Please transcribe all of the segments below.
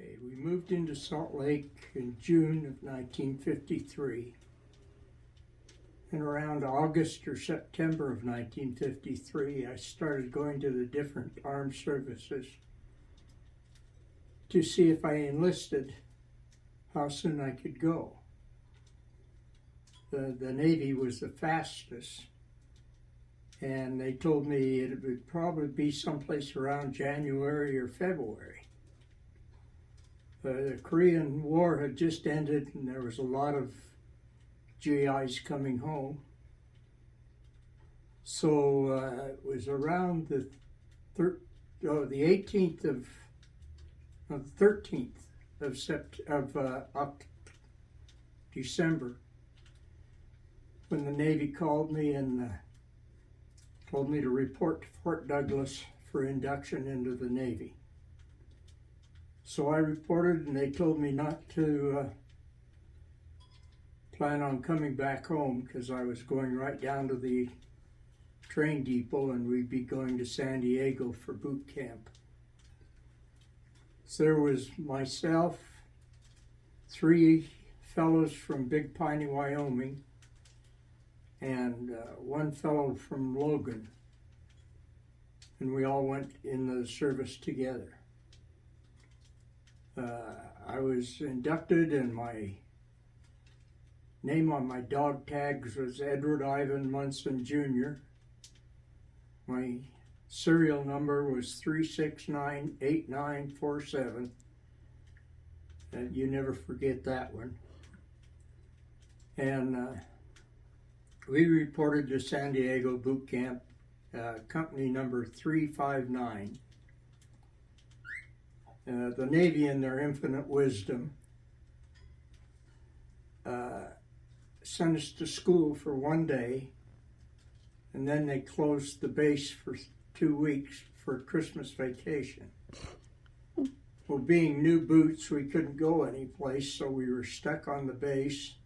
Okay, we moved into Salt Lake in June of 1953. And around August or September of 1953, I started going to the different armed services to see if I enlisted, how soon I could go. The Navy was the fastest, and they told me it would probably be someplace around January or February. The Korean War had just ended, and there was a lot of GIs coming home. So it was around the 13th of December when the Navy called me and told me to report to Fort Douglas for induction into the Navy. So I reported, and they told me not to plan on coming back home because I was going right down to the train depot and we'd be going to San Diego for boot camp. So there was myself, 3 fellows from Big Piney, Wyoming, and 1 fellow from Logan, and we all went in the service together. I was inducted, and my name on my dog tags was Edward Ivin Munson Jr. My serial number was 3698947. You never forget that one. And we reported to San Diego boot camp, company number 359. The Navy, in their infinite wisdom, sent us to school for 1 day, and then they closed the base for 2 weeks for Christmas vacation. Well, being new boots, we couldn't go anyplace, so we were stuck on the base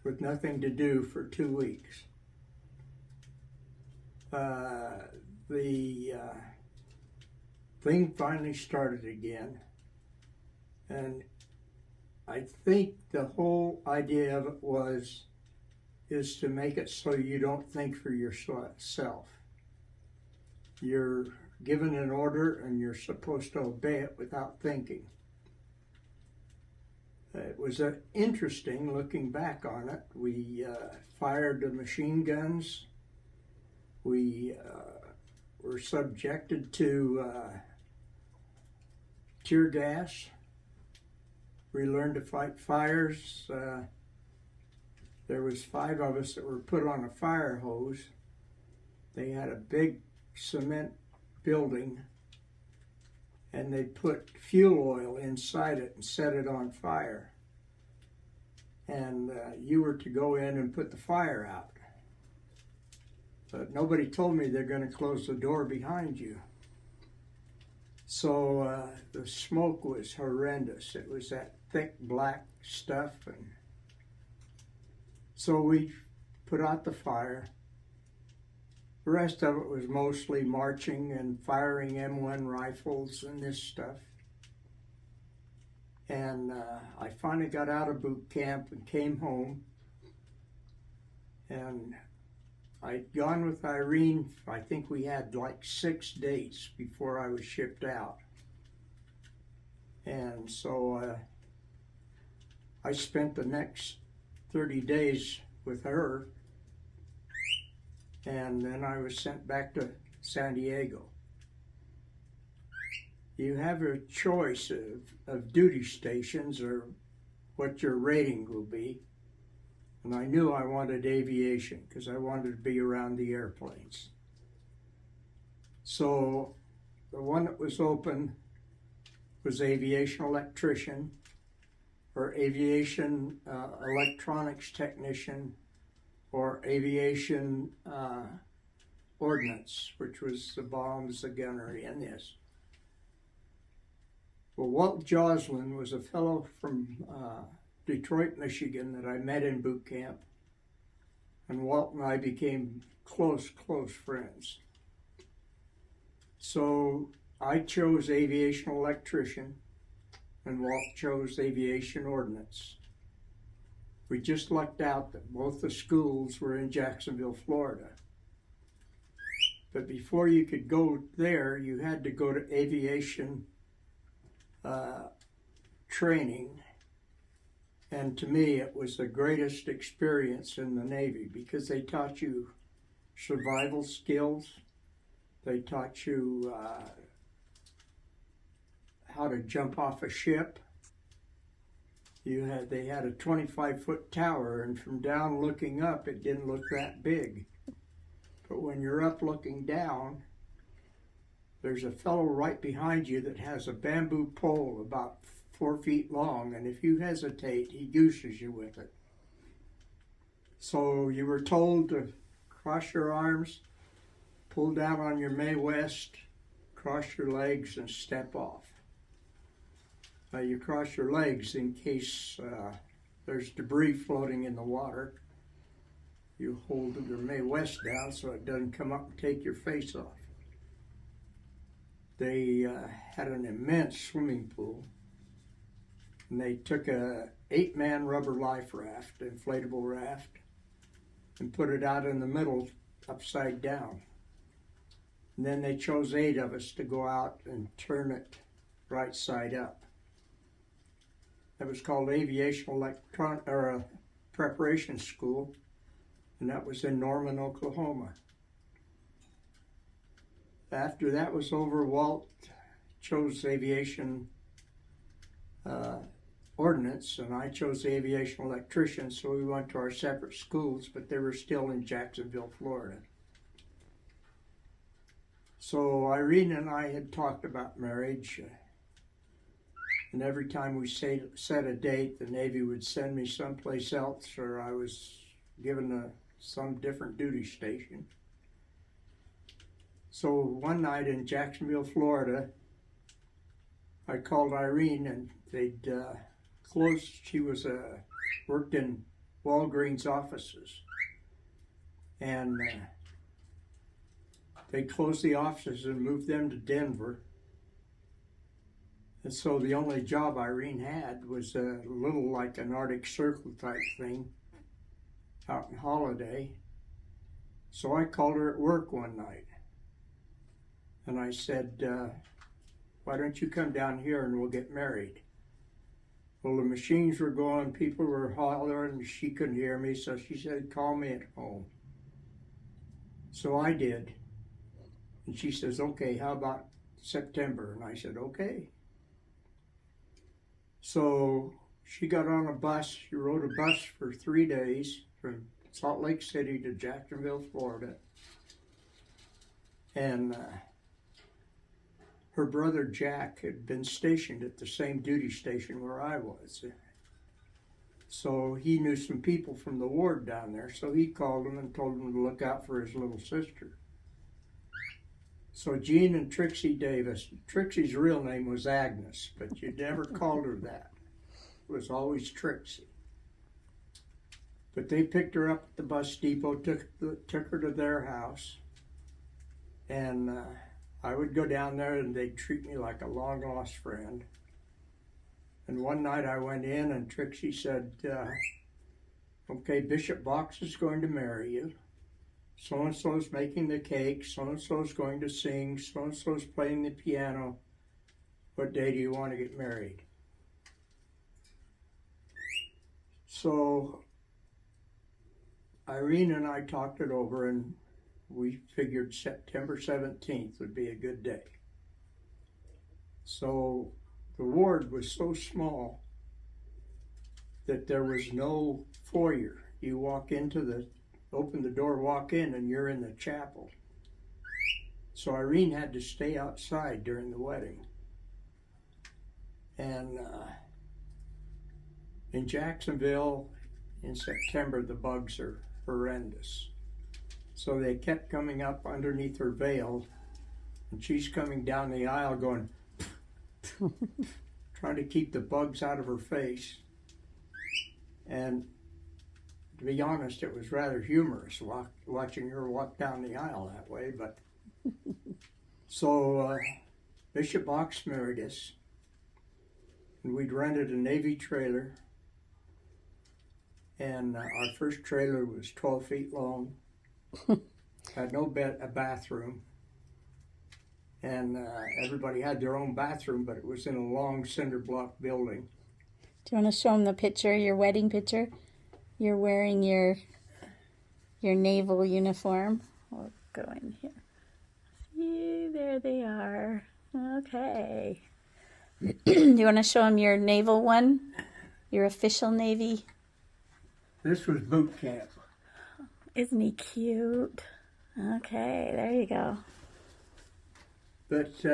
with nothing to do for 2 weeks. The thing finally started again, and I think the whole idea of it is to make it so you don't think for yourself. You're given an order and you're supposed to obey it without thinking. It was interesting looking back on it. We fired the machine guns. We were subjected to tear gas. We learned to fight fires. There was 5 of us that were put on a fire hose. They had a big cement building, and they put fuel oil inside it and set it on fire. And you were to go in and put the fire out. But nobody told me they're going to close the door behind you. So the smoke was horrendous. It was that thick black stuff. And so we put out the fire. The rest of it was mostly marching and firing M1 rifles and this stuff. And I finally got out of boot camp and came home. And I'd gone with Irene, I think we had like 6 dates before I was shipped out. And so I spent the next 30 days with her, and then I was sent back to San Diego. You have a choice of duty stations or what your rating will be. And I knew I wanted aviation because I wanted to be around the airplanes. So the one that was open was aviation electrician or aviation electronics technician or aviation ordnance, which was the bombs, the gunnery, and this. Well, Walt Joslin was a fellow from Detroit, Michigan that I met in boot camp, and Walt and I became close friends. So I chose aviation electrician, and Walt chose aviation ordnance. We just lucked out that both the schools were in Jacksonville, Florida. But before you could go there, you had to go to aviation training. And to me, it was the greatest experience in the Navy because they taught you survival skills. They taught you how to jump off a ship. They had a 25-foot tower, and from down looking up, it didn't look that big. But when you're up looking down, there's a fellow right behind you that has a bamboo pole about 4 feet long, and if you hesitate, he gooses you with it. So you were told to cross your arms, pull down on your Mae West, cross your legs, and step off. You cross your legs in case there's debris floating in the water. You hold your Mae West down so it doesn't come up and take your face off. They had an immense swimming pool, and they took a 8-man rubber life raft, inflatable raft, and put it out in the middle upside down. And then they chose 8 of us to go out and turn it right side up. That was called Aviation Preparation School, and that was in Norman, Oklahoma. After that was over, Walt chose aviation ordnance, and I chose aviation electrician, so we went to our separate schools, but they were still in Jacksonville, Florida. So Irene and I had talked about marriage, and every time we set a date, the Navy would send me someplace else, or I was given some different duty station. So one night in Jacksonville, Florida, I called Irene, and they'd closed. She was worked in Walgreens offices, and they closed the offices and moved them to Denver. And so the only job Irene had was a little like an Arctic Circle type thing out in Holiday. So I called her at work one night, and I said, why don't you come down here and we'll get married? Well, the machines were going, people were hollering, and she couldn't hear me, so she said, call me at home. So I did. And she says, okay, how about September? And I said, okay. So she got on a bus. She rode a bus for 3 days from Salt Lake City to Jacksonville, Florida. And her brother Jack had been stationed at the same duty station where I was. So he knew some people from the ward down there, so he called them and told them to look out for his little sister. So Jean and Trixie Davis, Trixie's real name was Agnes, but you never called her that. It was always Trixie. But they picked her up at the bus depot, took her to their house, and I would go down there and they'd treat me like a long-lost friend. And one night I went in and Trixie said, okay, Bishop Box is going to marry you. So-and-so's making the cake, so-and-so's going to sing, so-and-so's playing the piano. What day do you want to get married? So Irene and I talked it over, and we figured September 17th would be a good day. So the ward was so small that there was no foyer. You open the door, walk in, and you're in the chapel. So Irene had to stay outside during the wedding. And in Jacksonville, in September, the bugs are horrendous. So they kept coming up underneath her veil, and she's coming down the aisle going, trying to keep the bugs out of her face. And to be honest, it was rather humorous watching her walk down the aisle that way. But so Bishop Box married us, and we'd rented a Navy trailer, and our first trailer was 12 feet long, had no bed, a bathroom, and everybody had their own bathroom, but it was in a long cinder block building. Do you want to show them the picture, your wedding picture? You're wearing your naval uniform. We'll go in here. See, there they are. Okay. Do you want to show them your naval one? Your official Navy? This was boot camp. Isn't he cute? Okay, there you go. But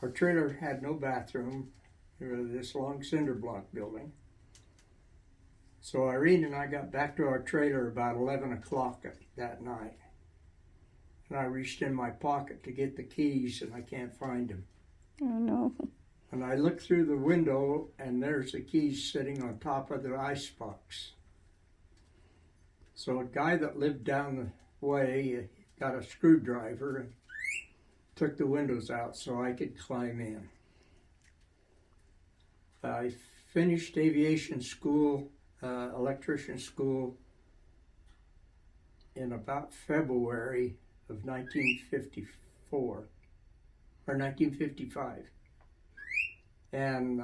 our trailer had no bathroom. It was this long cinder block building. So Irene and I got back to our trailer about 11 o'clock that night. And I reached in my pocket to get the keys, and I can't find them. Oh, no. And I looked through the window, and there's the keys sitting on top of the icebox. So a guy that lived down the way got a screwdriver and took the windows out so I could climb in. I finished aviation school, electrician school, in about February of 1954, or 1955. And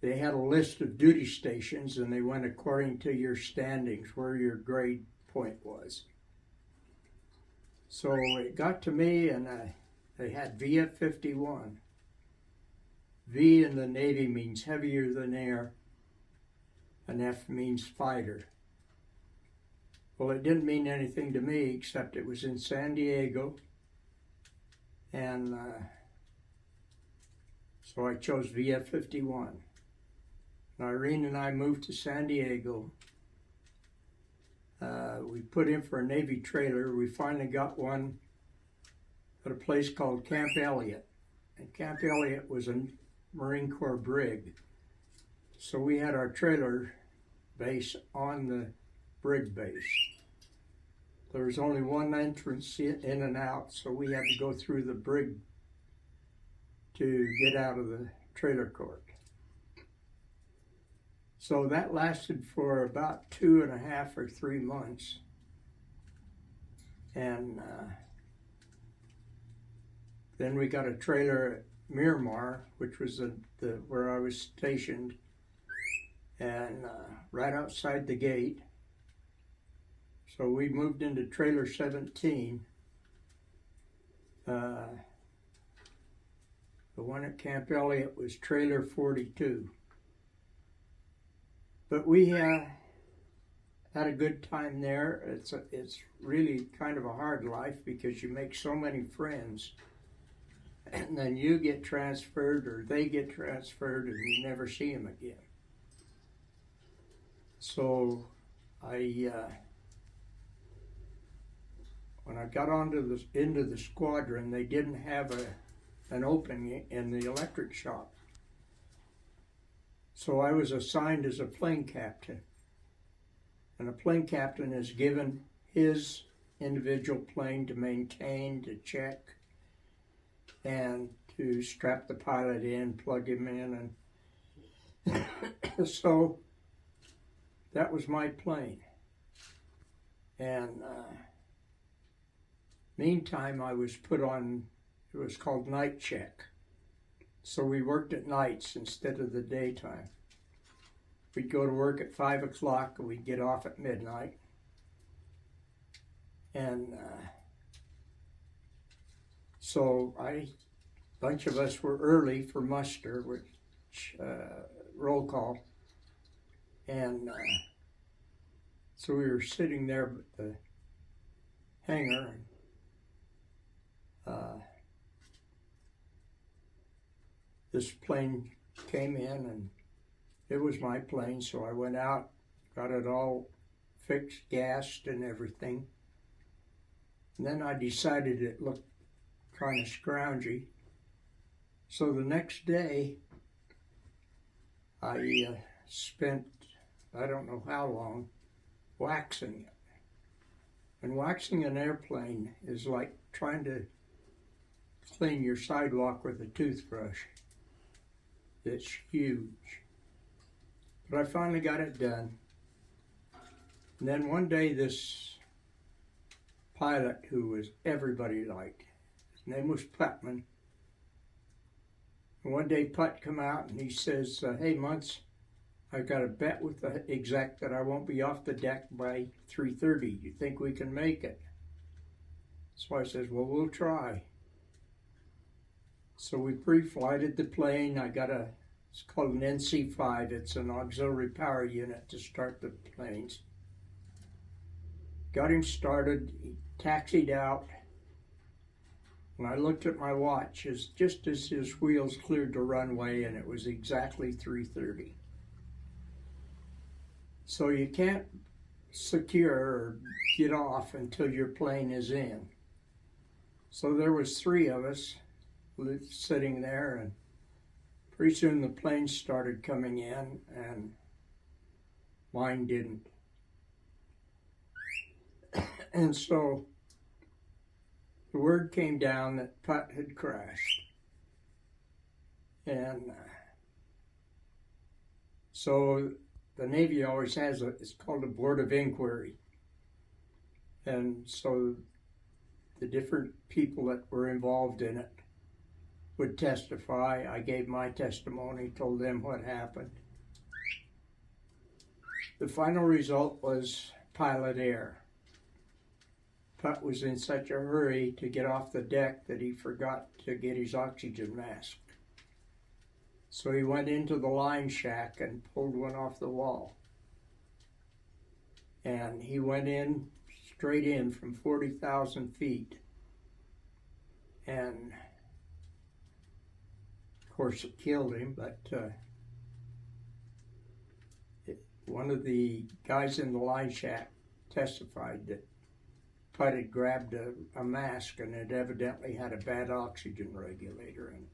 they had a list of duty stations, and they went according to your standings, where your grade point was. So it got to me, and they had VF 51. V in the Navy means heavier than air, and F means fighter. Well, it didn't mean anything to me, except it was in San Diego, and so I chose VF 51. Irene and I moved to San Diego. We put in for a Navy trailer. We finally got one at a place called Camp Elliott. And Camp Elliott was a Marine Corps brig. So we had our trailer base on the brig base. There was only one entrance in and out, so we had to go through the brig to get out of the trailer court. So that lasted for about 2.5 or 3 months. And then we got a trailer at Miramar, which was where I was stationed, and right outside the gate. So we moved into trailer 17. The one at Camp Elliott was trailer 42. But we had a good time there. It's really kind of a hard life because you make so many friends, and then you get transferred or they get transferred and you never see them again. So when I got into the squadron, they didn't have an opening in the electric shop. So I was assigned as a plane captain. And a plane captain is given his individual plane to maintain, to check, and to strap the pilot in, plug him in. And so that was my plane. And meantime, I was put on, it was called night check. So we worked at nights instead of the daytime. We'd go to work at 5 o'clock and we'd get off at midnight. And so a bunch of us were early for muster, which roll call. And so we were sitting there at the hangar. This plane came in, and it was my plane, so I went out, got it all fixed, gassed, and everything. And then I decided it looked kind of scroungy. So the next day, I spent, I don't know how long, waxing it. And waxing an airplane is like trying to clean your sidewalk with a toothbrush. It's huge. But I finally got it done. And then one day this pilot who was everybody liked, his name was Putman. And one day Putt come out and he says, hey Muntz, I got a bet with the exec that I won't be off the deck by 3:30. You think we can make it? So I says, well, we'll try. So we pre-flighted the plane. It's called an NC-5. It's an auxiliary power unit to start the planes. Got him started. He taxied out. And I looked at my watch just as his wheels cleared the runway, and it was exactly 3:30. So you can't secure or get off until your plane is in. So there was 3 of us sitting there, and pretty soon the planes started coming in, and mine didn't. And so the word came down that Putt had crashed. And so the Navy always has it's called a board of inquiry. And so the different people that were involved in it would testify. I gave my testimony, told them what happened. The final result was pilot error. Putt was in such a hurry to get off the deck that he forgot to get his oxygen mask. So he went into the line shack and pulled one off the wall. And he went in, straight in from 40,000 feet. And of course it killed him, but one of the guys in the line shack testified that Putt had grabbed a mask, and it evidently had a bad oxygen regulator in it.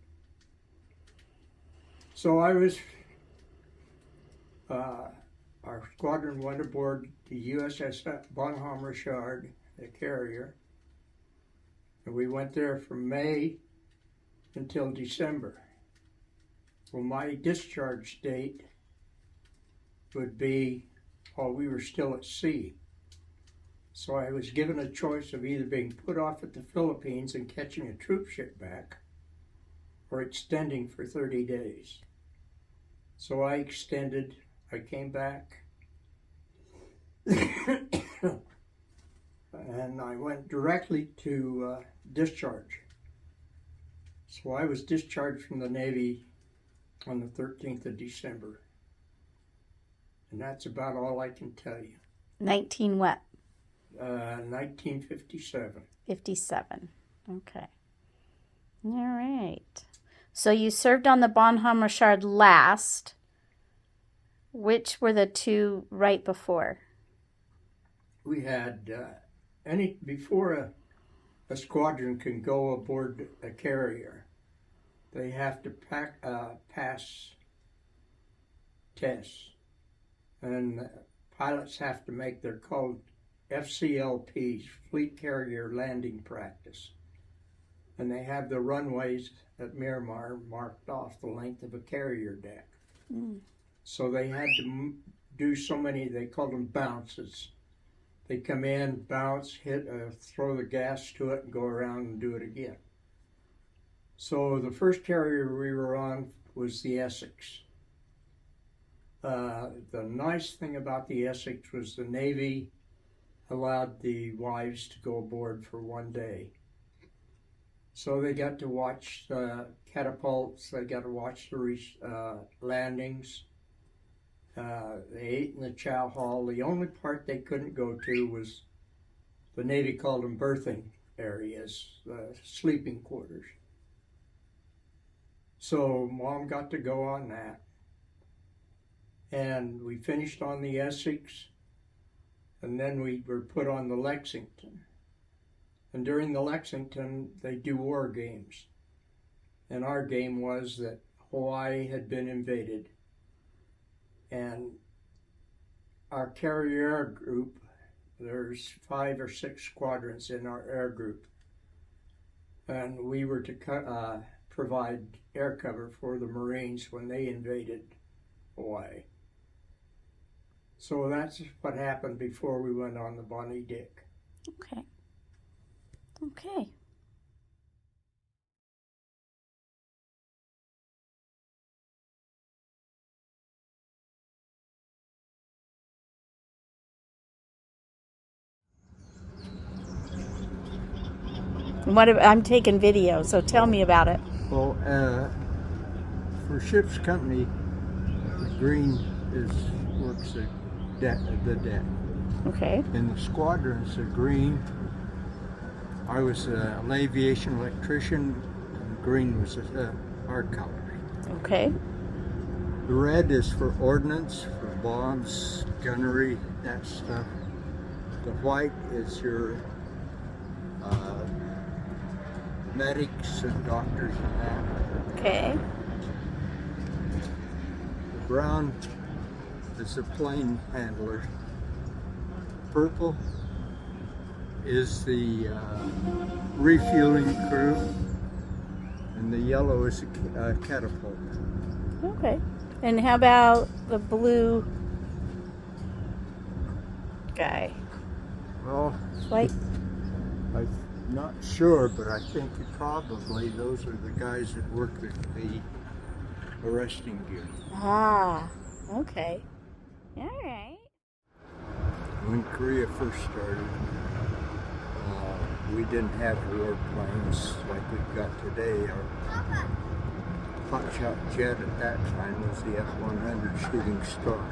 So our squadron went aboard the USS Bonhomme Richard, the carrier, and we went there from May until December. Well, my discharge date would be while we were still at sea. So I was given a choice of either being put off at the Philippines and catching a troop ship back, or extending for 30 days. So I extended, I came back, and I went directly to discharge. So I was discharged from the Navy on the 13th of December. And that's about all I can tell you. 19 what? 1957. 57. Okay. All right. So you served on the Bonhomme Richard last. Which were the 2 right before? We had before a squadron can go aboard a carrier, they have to pass tests, and pilots have to make, they're called FCLPs, Fleet Carrier Landing Practice, and they have the runways at Miramar marked off the length of a carrier deck. So they had to do so many, they called them bounces. They come in, bounce, hit, throw the gas to it, and go around and do it again. So the first carrier we were on was the Essex. The nice thing about the Essex was the Navy allowed the wives to go aboard for 1 day. So they got to watch the catapults, they got to watch the landings. They ate in the chow hall. The only part they couldn't go to was, the Navy called them berthing areas, sleeping quarters. So Mom got to go on that. And we finished on the Essex, and then we were put on the Lexington. And during the Lexington, they do war games. And our game was that Hawaii had been invaded. And our carrier group, there's 5 or 6 squadrons in our air group. and we were to provide air cover for the Marines when they invaded Hawaii. So that's what happened before we went on the Bonnie Dick. Okay. Okay. I'm taking video, so tell me about it. Well, for ship's company, the green works the deck. Okay. In the squadrons, the green, I was an aviation electrician, and green was our color. Okay. The red is for ordnance, for bombs, gunnery, that stuff. The white is your medics and doctors and that. Okay. The brown is the plane handler. Purple is the refueling crew, and the yellow is a catapult. Okay. And how about the blue guy? Well, White? I'm not sure, but I think probably those are the guys that work the arresting gear. Ah, okay. All right. When Korea first started, we didn't have warplanes like we've got today. Our hotshot jet at that time was the F-100 Shooting Star.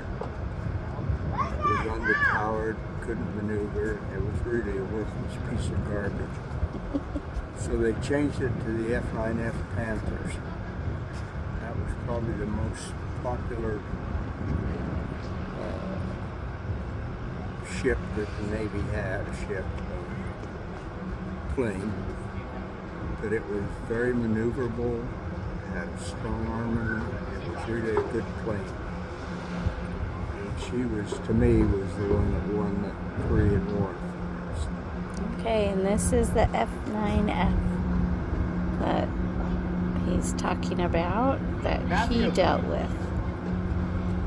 It was underpowered, couldn't maneuver. It was really a worthless piece of garbage. So they changed it to the F-9F Panthers. That was probably the most popular ship that the Navy had, plane. But it was very maneuverable, had a strong armament. It was really a good plane. And she was, to me, was the one that won the Korean War. Okay, and this is the F9F that he's talking about, that he dealt with.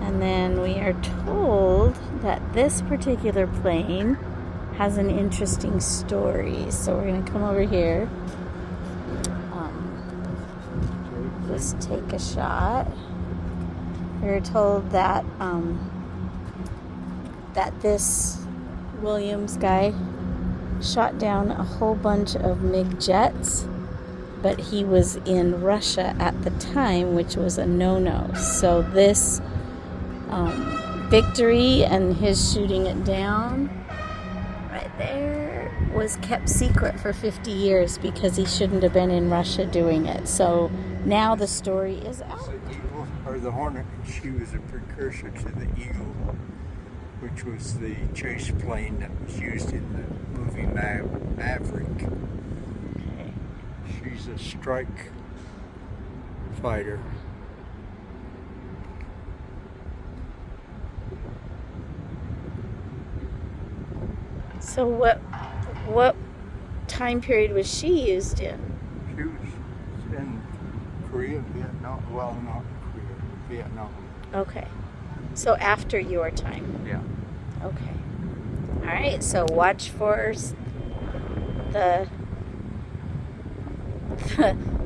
And then we are told that this particular plane has an interesting story. So we're going to come over here. Just take a shot. We were told that that this Williams guy shot down a whole bunch of MiG jets, but he was in Russia at the time, which was a no-no. So this victory and his shooting it down right there was kept secret for 50 years because he shouldn't have been in Russia doing it. So now the story is out. The Eagle, or the Hornet, she was a precursor to the Eagle, which was the chase plane that was used in the movie Maverick. Okay. She's a strike fighter. So what time period was she used in? She was in Korea, Vietnam. Well, not Korea, Vietnam. Okay. So after your time. Yeah. Okay. All right. So watch for the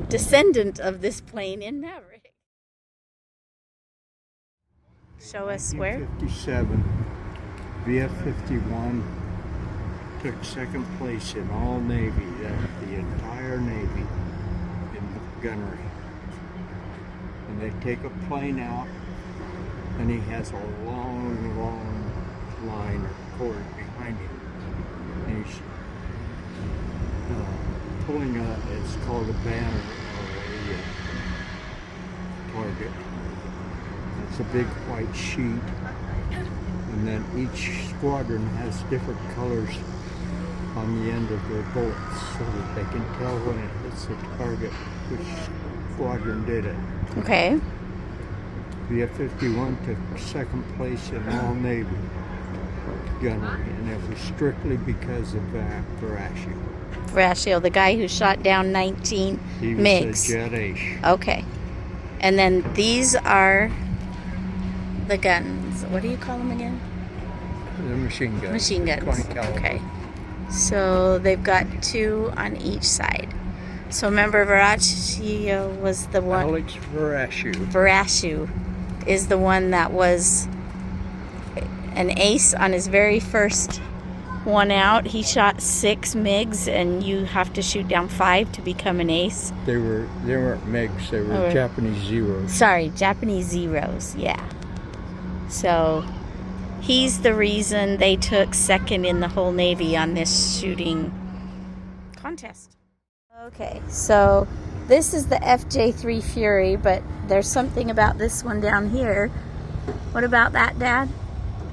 descendant of this plane in Maverick. Show us where. 1957, VF-51 took second place in all Navy, the entire Navy, in gunnery. And they take a plane out, and he has a long line of cord behind him. And he's pulling it's called a banner or a target. It's a big white sheet. And then each squadron has different colors on the end of their bullets so that they can tell when it hits the target which squadron did it. Okay. The F-51 took second place in all Navy gunnery, and it was strictly because of crashing. Verascio, the guy who shot down 19 He was MiGs. a Jet Ace. Okay. And then these are the guns. What do you call them again? The machine gun. Machine guns. 20 caliber. Okay. So they've got 2 on each side. So remember, Verascio was the one. Alex Verascio. Verascio is the one that was an ace on his very first one out. He shot 6 MiGs, and you have to shoot down 5 to become an ace. They weren't MiGs. They were Oh. Japanese Zeros. Sorry, Japanese Zeros. Yeah. So he's the reason they took second in the whole Navy on this shooting contest. Okay, so this is the FJ3 Fury, but there's something about this one down here. What about that, Dad?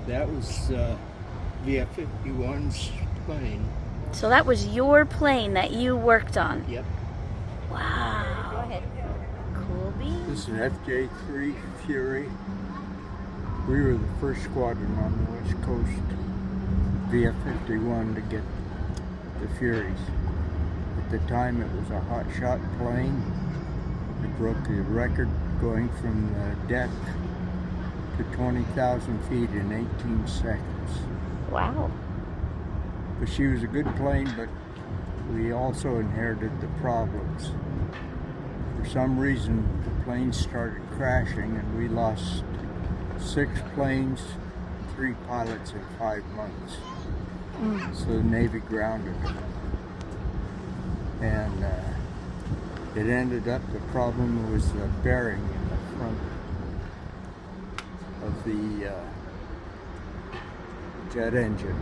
That was VF-51's plane. So that was your plane that you worked on. Yep. Wow. Go ahead. Cool beans. This is an FJ3 Fury. We were the first squadron on the West Coast, VF-51, to get the Furies. At the time, it was a hot shot plane. It broke the record going from the deck to 20,000 feet in 18 seconds. Wow. But she was a good plane, but we also inherited the problems. For some reason, the plane started crashing, and we lost 6 planes, 3 pilots in 5 months. So the Navy grounded it. And it ended up, the problem was the bearing in the front of the jet engine.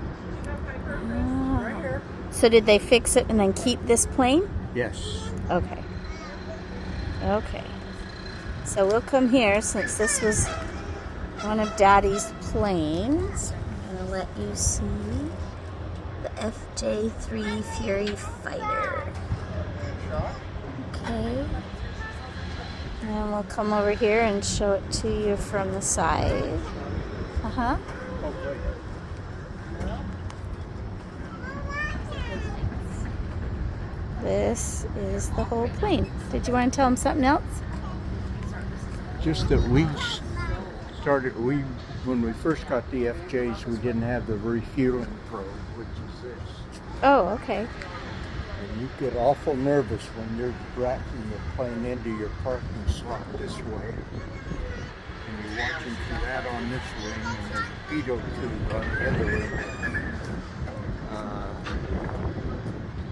Oh. So did they fix it and then keep this plane? Yes. Okay. Okay. So we'll come here since this was one of Daddy's planes. I'm going to let you see the FJ3 Fury fighter. Okay. And we'll come over here and show it to you from the side. Uh-huh. This is the whole plane. Did you want to tell them something else? Just that we started, when we first got the FJs, we didn't have the refueling probe, which is this. Oh, okay. And you get awful nervous when you're racking the plane into your parking slot this way. And you're watching for that on this wing, and there's a pitot tube on the other wing.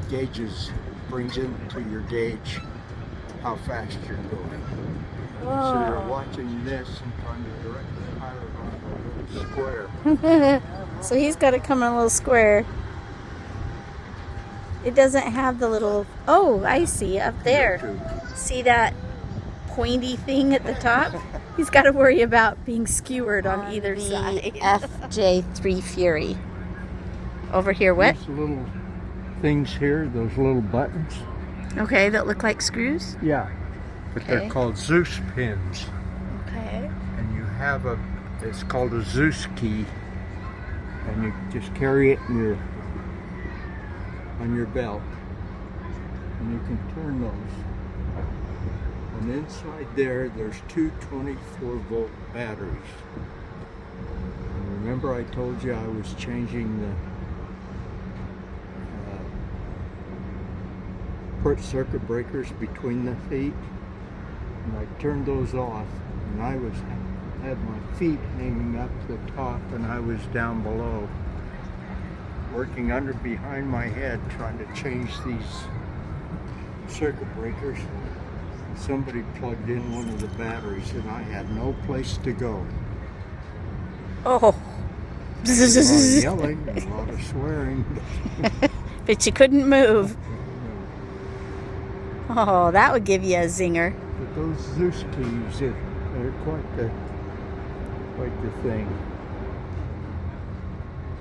Gauges brings into your gauge how fast you're going. So you're watching this and trying to direct the pilot on a little square. So he's got to come in a little square. It doesn't have the little... Oh, I see, up there. See that pointy thing at the top? He's got to worry about being skewered on either side. FJ3 Fury. Over here, what? These little things here, those little buttons. Okay, that look like screws? Yeah. But Okay. they're called Zeus pins. Okay. And you have it's called a Zeus key. And you just carry it on your belt. And you can turn those. And inside there's 2 24-volt batteries. And remember I told you I was changing the circuit breakers between the feet? And I turned those off, and I had my feet hanging up the top, and I was down below, working behind my head, trying to change these circuit breakers. And somebody plugged in one of the batteries, and I had no place to go. Oh. A lot of yelling, a lot of swearing. But you couldn't move. Oh, that would give you a zinger. But those Zeus keys are quite the thing.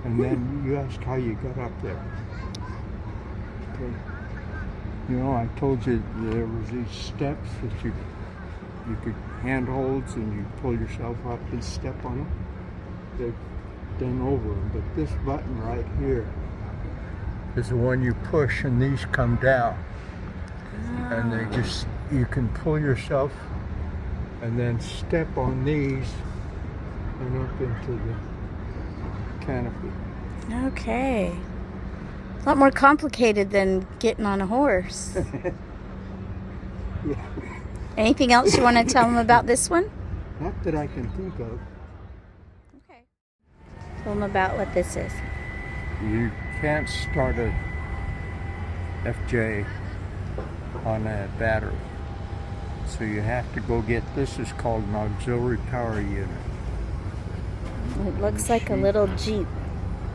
And then you ask how you got up there. Okay. You know, I told you there was these steps that you could handholds, and you pull yourself up and step on them. They've done over them, but this button right here is the one you push, and these come down. And they just, you can pull yourself and then step on these and up into the canopy. Okay. A lot more complicated than getting on a horse. Yeah. Anything else you want to tell them about this one? Not that I can think of. Okay. Tell them about what this is. You can't start a FJ on a battery. So you have to go get, this is called an auxiliary power unit. It looks like a little Jeep.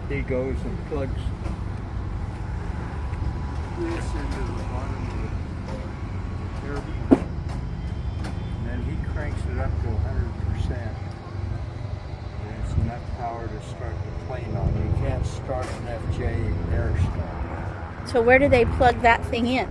He goes and plugs this into the bottom of the airplane. And then he cranks it up to 100%. And it's enough power to start the plane on. You can't start an FJ air start. So where do they plug that thing in?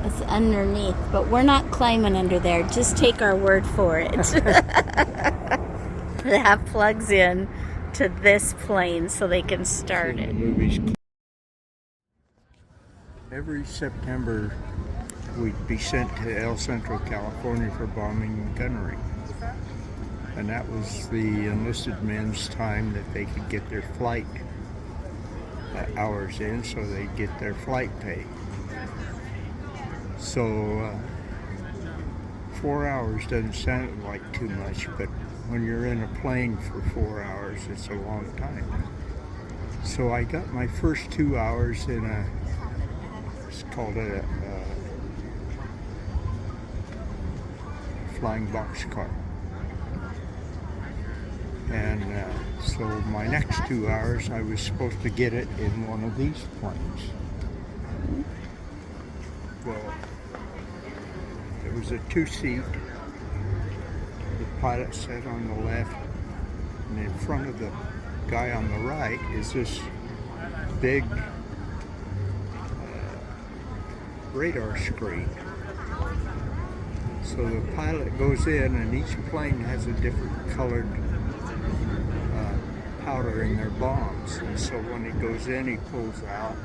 It's underneath, but we're not climbing under there. Just take our word for it. That plugs in to this plane so they can start it. Every September, we'd be sent to El Centro, California for bombing and gunnery. And that was the enlisted men's time that they could get their flight hours in, so they'd get their flight pay. So 4 hours doesn't sound like too much, but when you're in a plane for 4 hours, it's a long time. So I got my first 2 hours in it's called a flying boxcar. And so my next 2 hours, I was supposed to get it in one of these planes. Well, it was a two-seat. The pilot sat on the left, and in front of the guy on the right is this big radar screen. So the pilot goes in, and each plane has a different colored powder in their bombs. And so when he goes in, he pulls out,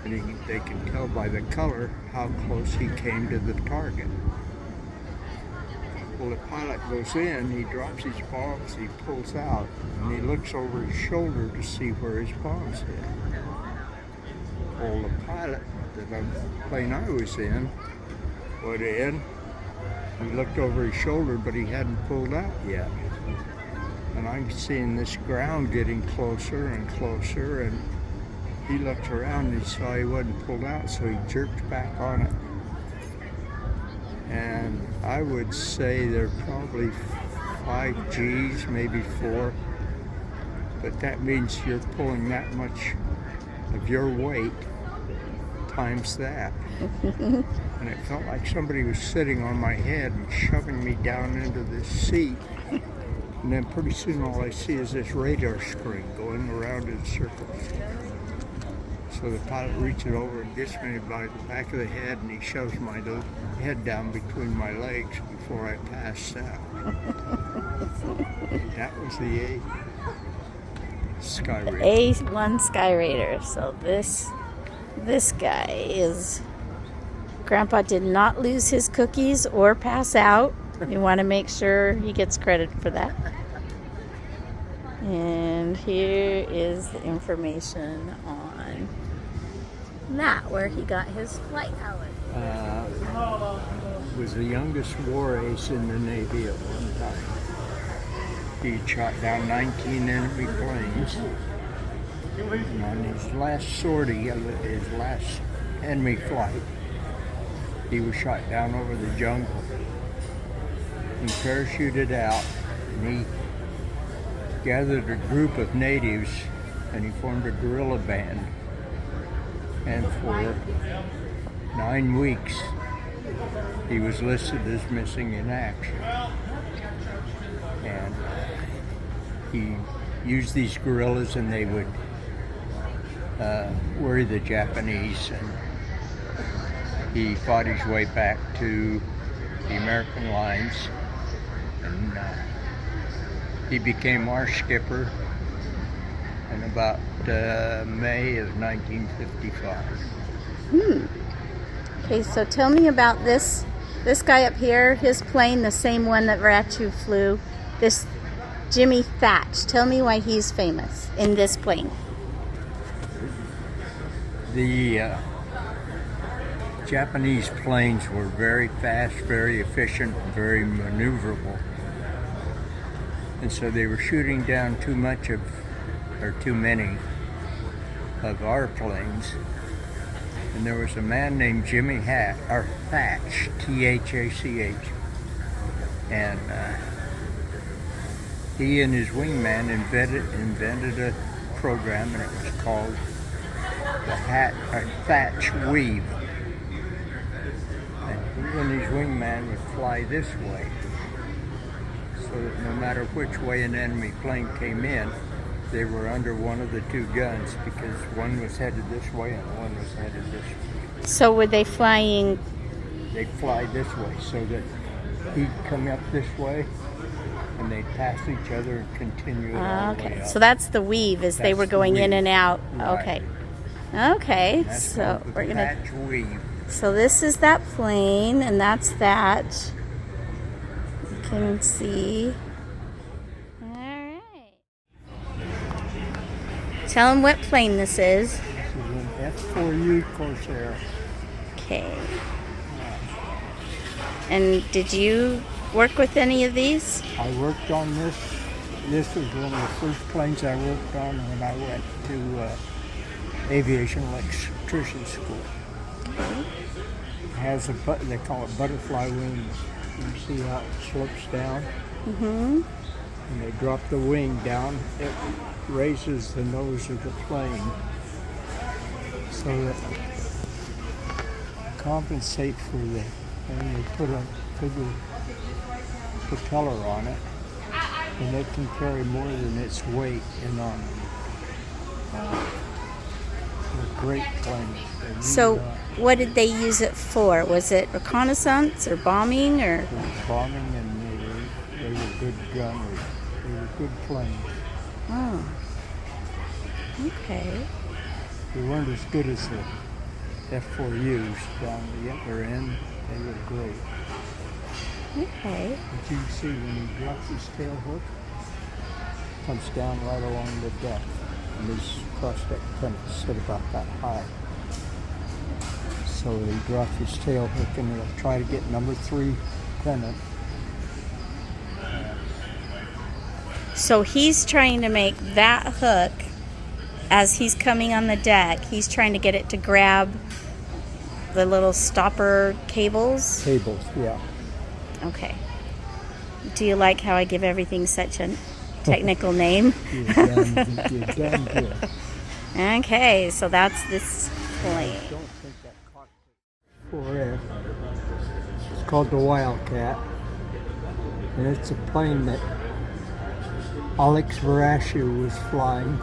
and they can tell by the color how close he came to the target. Well, the pilot goes in, he drops his bombs, he pulls out, and he looks over his shoulder to see where his bombs hit. Well, the pilot, the plane I was in, went in, he looked over his shoulder, but he hadn't pulled out yet. And I'm seeing this ground getting closer and closer, and he looked around and he saw he wasn't pulled out, so he jerked back on it. And I would say there are probably 5 Gs, maybe 4, but that means you're pulling that much of your weight times that. And it felt like somebody was sitting on my head and shoving me down into this seat. And then pretty soon all I see is this radar screen going around in circles. So the pilot reaches over and gets me by the back of the head, and he shoves my head down between my legs before I passed out. That was the A Sky Raider. A1 Sky Raider. So this guy is... Grandpa did not lose his cookies or pass out. We want to make sure he gets credit for that. And here is the information on that, where he got his flight hours. Was the youngest war ace in the Navy at one time. He shot down 19 enemy planes. And on his last sortie, his last enemy flight, he was shot down over the jungle. He parachuted out, and he gathered a group of natives, and he formed a guerrilla band. And for 9 weeks, he was listed as missing in action. And he used these guerrillas, and they would worry the Japanese and he fought his way back to the American lines, and he became our skipper in about May of 1955. Okay, so tell me about this guy up here, his plane, the same one that Ratu flew, this Jimmy Thatch. Tell me why he's famous in this plane. The Japanese planes were very fast, very efficient, and very maneuverable. And so they were shooting down too many of our planes. And there was a man named Jimmy Thatch, T-H-A-C-H. And he and his wingman invented a program, and it was called the Thatch Weave. And he and his wingman would fly this way, so that no matter which way an enemy plane came in, they were under one of the two guns, because one was headed this way and one was headed this way. So were they flying? They'd fly this way, so that he'd come up this way, and they'd pass each other and continue all the way up. So that's the weave, as they were going in and out. Right. Okay, That's so called the we're gonna. Thatch Weave. So this is that plane, and that's that. You can see. All right. Tell them what plane this is. This is an F-4U Corsair. Okay. And did you work with any of these? I worked on this. This was one of the first planes I worked on when I went to aviation electrician school. It has they call it butterfly wings. You see how it slopes down? Mm-hmm. And they drop the wing down, it raises the nose of the plane so that compensate for the, and they put a bigger propeller on it, and it can carry more than its weight in on them. They're great planes. They really So, are. what did they use it for? Was it reconnaissance or bombing or? It was bombing, and they were good gunners. They were good planes. Oh. Okay. They weren't as good as the F-4Us down the other end. They were great. Okay. But you can see when he drops his tail hook, it comes down right along the deck. And these cross-deck pennants sit about that high. So he drops his tail hook, and he'll try to get number 3 pennant. So he's trying to make that hook as he's coming on the deck. He's trying to get it to grab the little stopper cables. Cables, yeah. Okay. Do you like how I give everything such a technical name? You're done good. Okay, so that's this plane. Don't think that cockpit 4F. It's called the Wildcat. And it's a plane that Alex Varashu was flying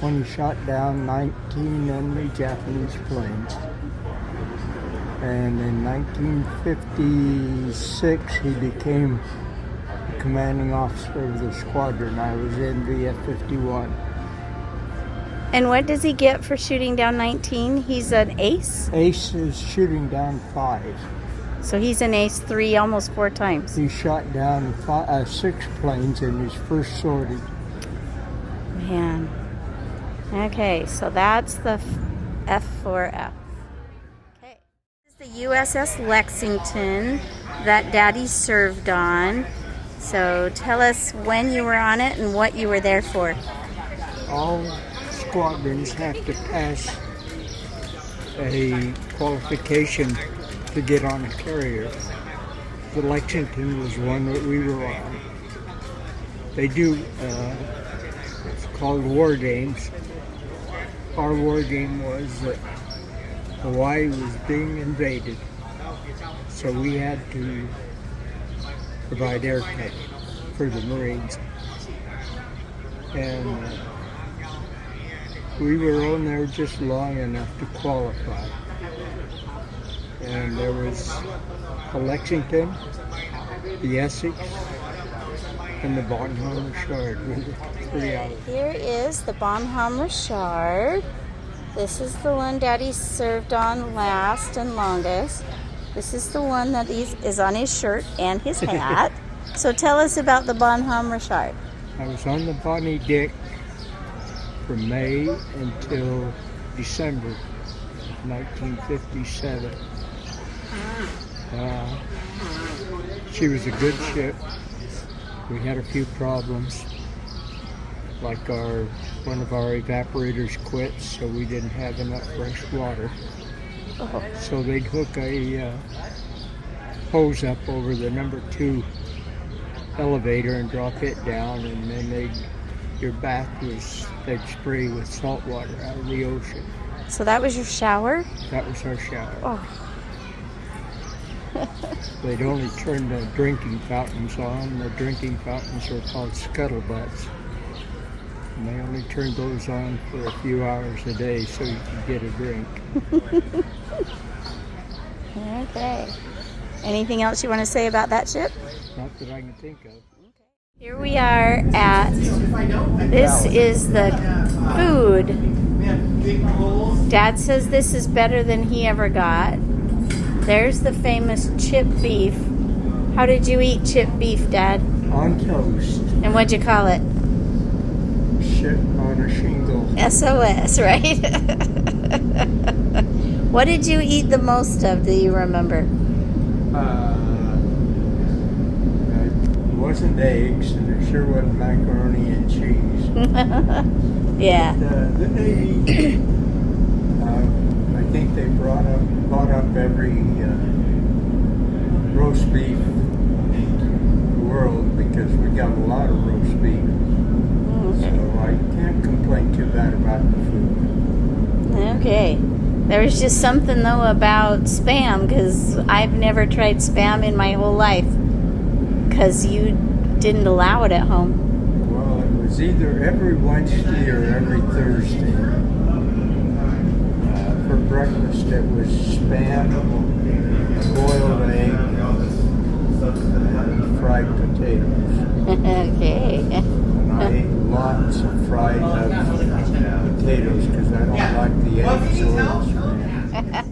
when he shot down 19 enemy Japanese planes. And in 1956, he became the commanding officer of the squadron. I was in VF-51. And what does he get for shooting down 19? He's an ace? Ace is shooting down 5. So he's an ace 3, almost 4 times. He shot down 6 planes in his first sortie. Man. Okay, so that's the F4F. Okay. This is the USS Lexington that Daddy served on. So tell us when you were on it and what you were there for. All squadrons have to pass a qualification to get on a carrier. The Lexington was one that we were on. They do, it's called war games. Our war game was that Hawaii was being invaded, so we had to provide air cover for the Marines. And we were on there just long enough to qualify. and there was a Lexington, the Essex, and the Bonhomme Richard. 3 hours. Here is the Bonhomme Richard. This is the one Daddy served on last and longest. This is the one that is on his shirt and his hat. So tell us about the Bonhomme Richard. I was on the Bonnie Dick from May until December 1957. She was a good ship. We had a few problems, like one of our evaporators quit, so we didn't have enough fresh water. Oh. So they'd hook a hose up over the number 2 elevator and drop it down, and then they'd spray with salt water out of the ocean. So that was your shower? That was our shower. Oh. They'd only turn the drinking fountains on. The drinking fountains were called scuttlebutts. And they only turned those on for a few hours a day so you could get a drink. Okay. Anything else you want to say about that ship? Not that I can think of. Here we are at, this is the food. Dad says this is better than he ever got. There's the famous chip beef. How did you eat chip beef, Dad? On toast. And what'd you call it? Shit on a shingle. SOS, right? What did you eat the most of, do you remember? It wasn't eggs, and it sure wasn't macaroni and cheese. Yeah. But, the Navy, I think they bought up every roast beef in the world, because we got a lot of roast beef. So I can't complain too bad about the food. Okay. There was just something, though, about Spam, because I've never tried Spam in my whole life, because you didn't allow it at home. Well, it was either every Wednesday or every Thursday. For breakfast, it was Spam, boiled egg, and fried potatoes. Okay. And I ate lots of fried potatoes because I don't like the eggs or the Spam.